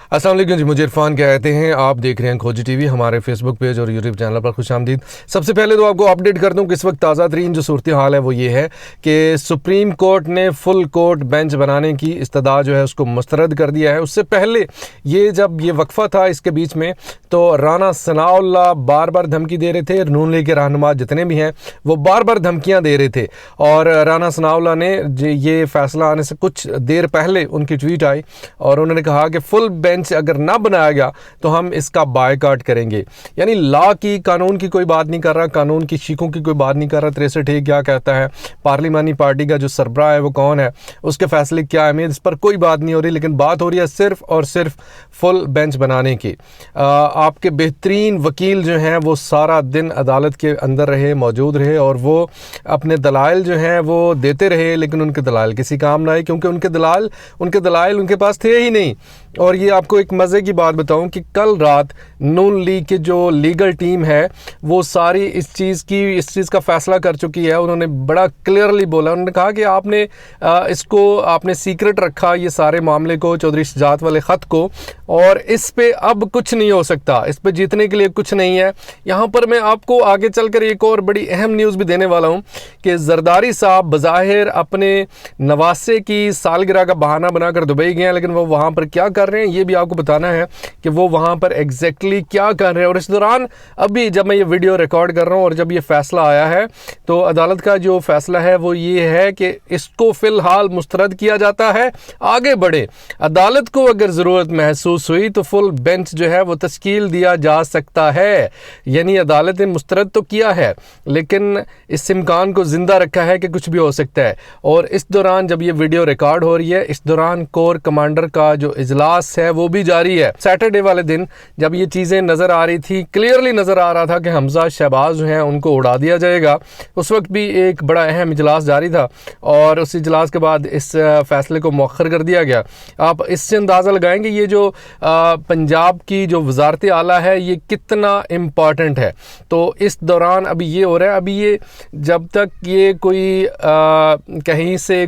अस्सलाम वालेकुम जी, मुझे इरफान कहते हैं। आप देख रहे हैं खोजी टीवी। हमारे फेसबुक पेज और यूट्यूब चैनल पर खुश आमदीद। सबसे पहले तो आपको अपडेट कर दूं कि इस वक्त ताज़ा तरीन जो सूरत हाल है वो ये है कि सुप्रीम कोर्ट ने फुल कोर्ट बेंच बनाने की इस्तदा जो है उसको मुस्तरद कर दिया है। उससे पहले जब ये वक्फा था इसके बीच में, तो राना सनाउल्लाह बार बार धमकी दे रहे थे। नून लीग के रहनुमा जितने भी हैं वो बार बार धमकियाँ दे रहे थे, और राना सनाउल्लाह ने ये फैसला आने से कुछ देर पहले उनकी ट्वीट आई और उन्होंने कहा कि फुल बेंच अगर ना बनाया गया तो हम इसका बायकॉट करेंगे। यानी लॉ की, कानून की कोई बात नहीं कर रहा, कानून की शीखों की कोई बात नहीं कर रहा। 63A क्या कहता है, पार्लिमानी पार्टी का जो सरबराह है वो कौन है, उसके फैसले क्या अहमियत, इस पर कोई बात नहीं हो रही। लेकिन बात हो रही है सिर्फ और सिर्फ फुल बेंच बनाने की। आपके बेहतरीन वकील जो हैं वो सारा दिन अदालत के अंदर रहे, मौजूद रहे, और वो अपने दलाइल जो हैं वो देते रहे, लेकिन उनके दलाइल किसी काम ना आए, क्योंकि उनके दलाइल उनके पास थे ही नहीं। और ये आपको एक मज़े की बात बताऊं कि कल रात नून लीग की जो लीगल टीम है वो सारी इस चीज़ का फैसला कर चुकी है। उन्होंने बड़ा क्लियरली बोला, उन्होंने कहा कि आपने सीक्रेट रखा ये सारे मामले को, चौधरी शुजात वाले ख़त को, और इस पे अब कुछ नहीं हो सकता, इस पे जीतने के लिए कुछ नहीं है। यहाँ पर मैं आपको आगे चलकर एक और बड़ी अहम न्यूज़ भी देने वाला हूँ कि जरदारी साहब बज़ाहिर अपने नवासे की सालगिरह का बहाना बनाकर दुबई गए हैं, लेकिन वो वहाँ पर क्या कर रहे हैं ये भी आपको बताना है कि वो वहाँ पर एग्जैक्टली क्या कर रहे हैं। और इस दौरान अभी जब मैं ये वीडियो रिकॉर्ड कर रहा हूँ और जब ये फैसला आया है, तो अदालत का जो फैसला है वो ये है कि इसको फ़िलहाल मुस्तरद किया जाता है, आगे बढ़े। अदालत को अगर ज़रूरत महसूस हुई तो फुल बेंच जो है वो तश्कील दिया जा सकता है। यानी अदालत ने मुस्तरद तो किया है, लेकिन इस इम्कान को ज़िंदा रखा है कि कुछ भी हो सकता है। और इस दौरान जब ये वीडियो रिकॉर्ड हो रही है, इस दौरान कोर कमांडर का जो इजलास है वो भी जारी है। सैटरडे वाले दिन जब ये चीज़ें नज़र आ रही थी, क्लियरली नज़र आ रहा था कि हमजा शहबाज जो हैं उनको उड़ा दिया जाएगा, उस वक्त भी एक बड़ा अहम इजलास जारी था, और उस इजलास के बाद इस फैसले को मौखर कर दिया गया। आप इससे अंदाज़ा लगाएंगे ये जो पंजाब की जो वजारत आला है ये कितना इम्पॉर्टेंट है। तो इस दौरान अभी ये हो रहा है, अभी ये जब तक ये कोई कहीं से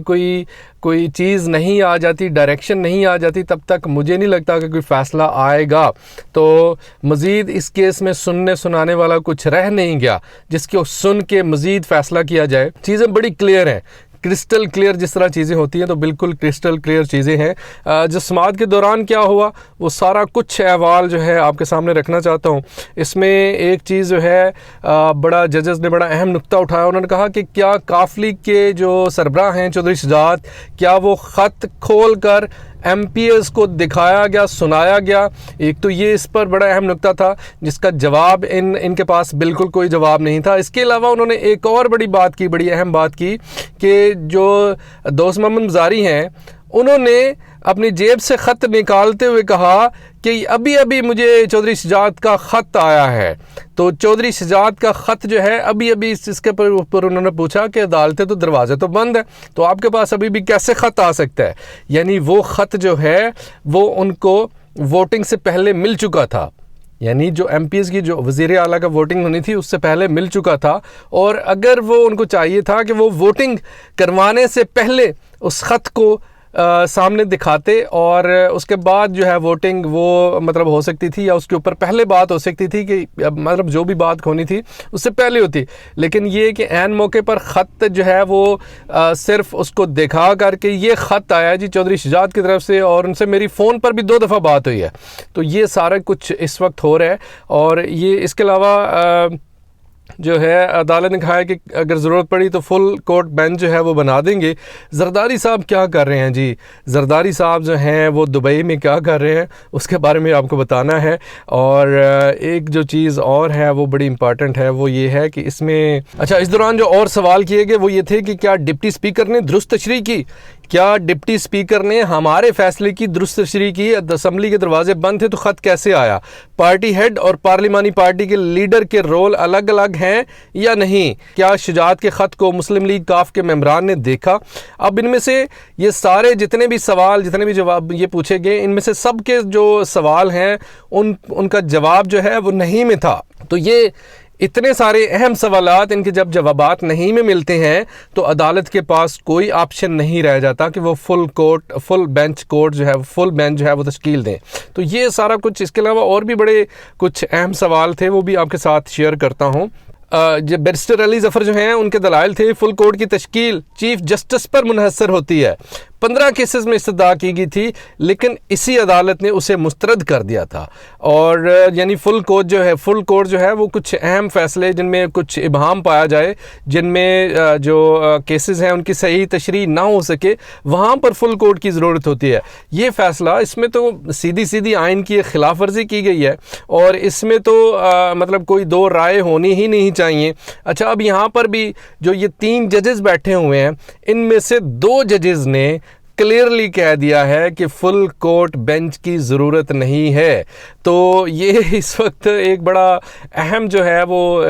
कोई चीज़ नहीं आ जाती, डायरेक्शन नहीं आ जाती, तब तक मुझे नहीं लगता कि कोई फ़ैसला आएगा। तो मज़ीद इस केस में सुनने सुनाने वाला कुछ रह नहीं गया जिसको सुन के मज़ीद फ़ैसला किया जाए। चीज़ें बड़ी क्लियर हैं, क्रिस्टल क्लियर। जिस तरह चीज़ें होती हैं तो बिल्कुल क्रिस्टल क्लियर चीज़ें हैं। जो समाअत के दौरान क्या हुआ वो सारा कुछ अहवाल जो है आपके सामने रखना चाहता हूँ। इसमें एक चीज़ जो है बड़ा जजेस ने बड़ा अहम नुक्ता उठाया। उन्होंने कहा कि क्या काफली के जो सरबराह हैं चौधरी शुजात, क्या वो ख़त खोल कर MPs को दिखाया गया, सुनाया गया? एक तो ये इस पर बड़ा अहम नुक्ता था जिसका जवाब इनके पास बिल्कुल कोई जवाब नहीं था। इसके अलावा उन्होंने एक और बड़ी बात की, बड़ी अहम बात की, कि जो दोस्त मोहम्मद मज़ारी हैं उन्होंने अपनी जेब से ख़त निकालते हुए कहा कि अभी अभी मुझे चौधरी शुजात का ख़त आया है। तो चौधरी शुजात का ख़त जो है अभी इसके पर उन्होंने पूछा कि अदालतें तो दरवाजे तो बंद है, तो आपके पास अभी भी कैसे ख़त आ सकता है? यानी वो ख़त जो है वो उनको वोटिंग से पहले मिल चुका था। यानी जो MPs की जो वज़ीर आला का वोटिंग होनी थी उससे पहले मिल चुका था, और अगर वो उनको चाहिए था कि वो वोटिंग करवाने से पहले उस ख़त को सामने दिखाते और उसके बाद जो है वोटिंग वो मतलब हो सकती थी, या उसके ऊपर पहले बात हो सकती थी कि मतलब जो भी बात होनी थी उससे पहले होती। लेकिन ये कि ऐन मौके पर ख़त जो है वो सिर्फ उसको दिखा करके ये ख़त आया जी चौधरी शुजात की तरफ से, और उनसे मेरी फ़ोन पर भी 2 दफ़ा बात हुई है। तो ये सारा कुछ इस वक्त हो रहा है। और ये इसके अलावा जो है अदालत ने कहा है कि अगर ज़रूरत पड़ी तो फुल कोर्ट बेंच जो है वो बना देंगे। जरदारी साहब क्या कर रहे हैं जी? जरदारी साहब जो हैं वो दुबई में क्या कर रहे हैं उसके बारे में आपको बताना है। और एक जो चीज़ और है वो बड़ी इंपॉर्टेंट है, वो ये है कि इसमें इस दौरान जो और सवाल किए गए वो ये थे कि क्या डिप्टी स्पीकर ने दुरुस्त तशरीह की? क्या डिप्टी स्पीकर ने हमारे फैसले की दुरुस्त तशरीह की? असम्बली के दरवाजे बंद थे तो ख़त कैसे आया? पार्टी हेड और पार्लिमानी पार्टी के लीडर के रोल अलग अलग हैं या नहीं? क्या शुजात के ख़त को मुस्लिम लीग काफ के मेंबरान ने देखा? अब इनमें से ये सारे जितने भी सवाल, जितने भी जवाब ये पूछे गए, इनमें से सब के जो सवाल हैं उनका जवाब जो है वो नहीं में था। तो ये اتنے سارے اہم سوالات ان کے جب جوابات نہیں میں ملتے ہیں تو عدالت کے پاس کوئی آپشن نہیں رہ جاتا کہ وہ فل بینچ جو ہے وہ تشکیل دیں. تو یہ سارا کچھ، اس کے علاوہ اور بھی بڑے کچھ اہم سوال تھے، وہ بھی آپ کے ساتھ شیئر کرتا ہوں. جو بیرسٹر علی ظفر جو ہیں، ان کے دلائل تھے فل کورٹ کی تشکیل چیف جسٹس پر منحصر ہوتی ہے. 15 کیسز میں استدعا کی گئی تھی، لیکن اسی عدالت نے اسے مسترد کر دیا تھا. اور یعنی فل کورٹ جو ہے وہ کچھ اہم فیصلے جن میں کچھ ابہام پایا جائے، جن میں جو کیسز ہیں ان کی صحیح تشریح نہ ہو سکے، وہاں پر فل کورٹ کی ضرورت ہوتی ہے. یہ فیصلہ، اس میں تو سیدھی آئین کی خلاف ورزی کی گئی ہے، اور اس میں تو مطلب کوئی دو رائے ہونی ہی نہیں چاہیے. اچھا، اب یہاں پر بھی جو یہ 3 ججز بیٹھے ہوئے ہیں، ان میں سے 2 ججز نے کلیئرلی کہہ دیا ہے کہ فل کورٹ بینچ کی ضرورت نہیں ہے. تو یہ اس وقت ایک بڑا اہم جو ہے وہ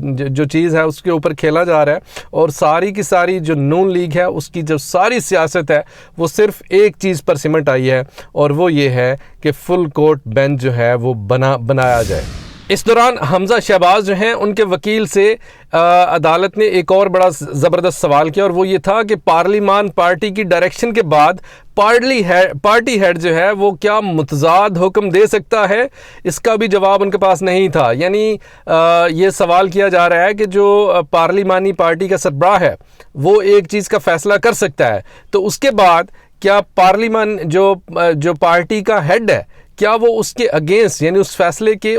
جو چیز ہے اس کے اوپر کھیلا جا رہا ہے، اور ساری کی ساری جو نون لیگ ہے اس کی جو ساری سیاست ہے وہ صرف ایک چیز پر سمٹ آئی ہے، اور وہ یہ ہے کہ فل کورٹ بینچ جو ہے وہ بنایا جائے. اس دوران حمزہ شہباز جو ہیں، ان کے وکیل سے عدالت نے ایک اور بڑا زبردست سوال کیا، اور وہ یہ تھا کہ پارلیمان پارٹی کی ڈائریکشن کے بعد پارٹی ہیڈ جو ہے وہ کیا متضاد حکم دے سکتا ہے. اس کا بھی جواب ان کے پاس نہیں تھا. یعنی یہ سوال کیا جا رہا ہے کہ جو پارلیمانی پارٹی کا سربراہ ہے وہ ایک چیز کا فیصلہ کر سکتا ہے، تو اس کے بعد کیا پارلیمان جو پارٹی کا ہیڈ ہے، کیا وہ اس کے اگینسٹ، یعنی اس فیصلے کے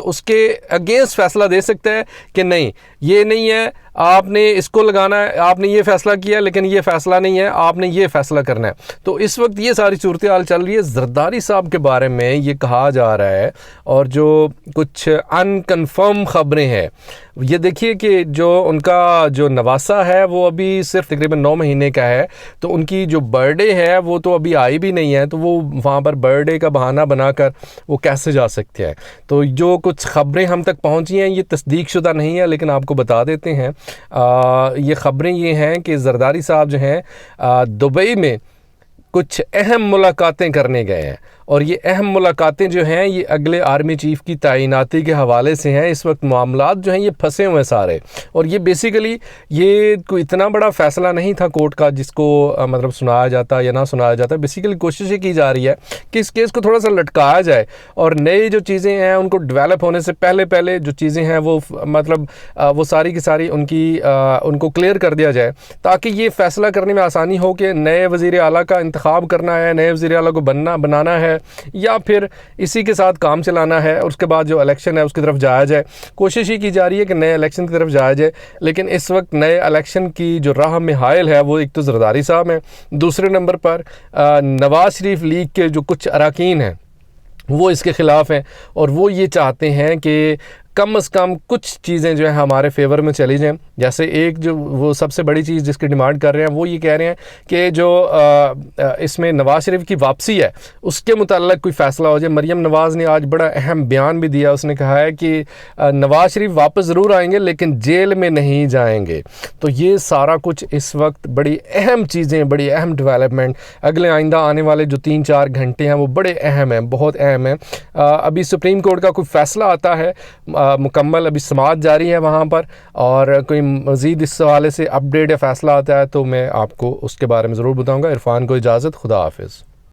اگینسٹ فیصلہ دے سکتا ہے کہ نہیں، یہ نہیں ہے، آپ نے اس کو لگانا ہے، آپ نے یہ فیصلہ کیا، لیکن یہ فیصلہ نہیں ہے، آپ نے یہ فیصلہ کرنا ہے. تو اس وقت یہ ساری صورتحال چل رہی ہے. زرداری صاحب کے بارے میں یہ کہا جا رہا ہے، اور جو کچھ ان کنفرم خبریں ہیں، یہ دیکھیے کہ جو ان کا جو نواسہ ہے وہ ابھی صرف تقریباً 9 مہینے کا ہے، تو ان کی جو برتھ ڈے ہے وہ تو ابھی آئی بھی نہیں ہے، تو وہ وہاں پر برتھ ڈے کا بہانہ بنا کر وہ کیسے جا سکتے ہیں. تو جو کچھ خبریں ہم تک پہنچی ہیں یہ تصدیق شدہ نہیں ہے، لیکن آپ کو بتا دیتے ہیں. یہ خبریں یہ ہیں کہ زرداری صاحب جو ہیں دبئی میں کچھ اہم ملاقاتیں کرنے گئے ہیں، اور یہ اہم ملاقاتیں جو ہیں یہ اگلے آرمی چیف کی تعیناتی کے حوالے سے ہیں. اس وقت معاملات جو ہیں یہ پھنسے ہوئے سارے، اور یہ بیسیکلی یہ کوئی اتنا بڑا فیصلہ نہیں تھا کورٹ کا جس کو مطلب سنایا جاتا یا نہ سنایا جاتا. بیسیکلی کوشش یہ کی جا رہی ہے کہ اس کیس کو تھوڑا سا لٹکایا جائے، اور نئی جو چیزیں ہیں ان کو ڈیولپ ہونے سے پہلے جو چیزیں ہیں وہ مطلب وہ ساری کی ساری ان کو کلیئر کر دیا جائے، تاکہ یہ فیصلہ کرنے میں آسانی ہو کہ نئے وزیر اعلیٰ کا انتخاب کرنا ہے، نئے وزیر اعلیٰ کو بنانا ہے، یا پھر اسی کے ساتھ کام چلانا ہے، اور اس کے بعد جو الیکشن ہے اس کی طرف جایا جائے. کوشش ہی کی جا رہی ہے کہ نئے الیکشن کی طرف جایا جائے، لیکن اس وقت نئے الیکشن کی جو راہ میں حائل ہے وہ ایک تو زرداری صاحب ہیں، دوسرے نمبر پر نواز شریف لیگ کے جو کچھ اراکین ہیں وہ اس کے خلاف ہیں، اور وہ یہ چاہتے ہیں کہ کم از کم کچھ چیزیں جو ہیں ہمارے فیور میں چلی جائیں. جیسے ایک جو وہ سب سے بڑی چیز جس کی ڈیمانڈ کر رہے ہیں وہ یہ کہہ رہے ہیں کہ جو اس میں نواز شریف کی واپسی ہے اس کے متعلق کوئی فیصلہ ہو جائے. مریم نواز نے آج بڑا اہم بیان بھی دیا، اس نے کہا ہے کہ نواز شریف واپس ضرور آئیں گے لیکن جیل میں نہیں جائیں گے. تو یہ سارا کچھ اس وقت بڑی اہم چیزیں، بڑی اہم ڈیولپمنٹ اگلے آئندہ آنے والے جو 3-4 گھنٹے ہیں وہ بڑے اہم ہیں، بہت اہم ہیں. ابھی سپریم کورٹ کا کوئی فیصلہ آتا ہے مکمل، ابھی سماعت جاری ہے وہاں پر، اور کوئی مزید اس حوالے سے اپڈیٹ یا فیصلہ آتا ہے تو میں آپ کو اس کے بارے میں ضرور بتاؤں گا. عرفان کو اجازت، خدا حافظ.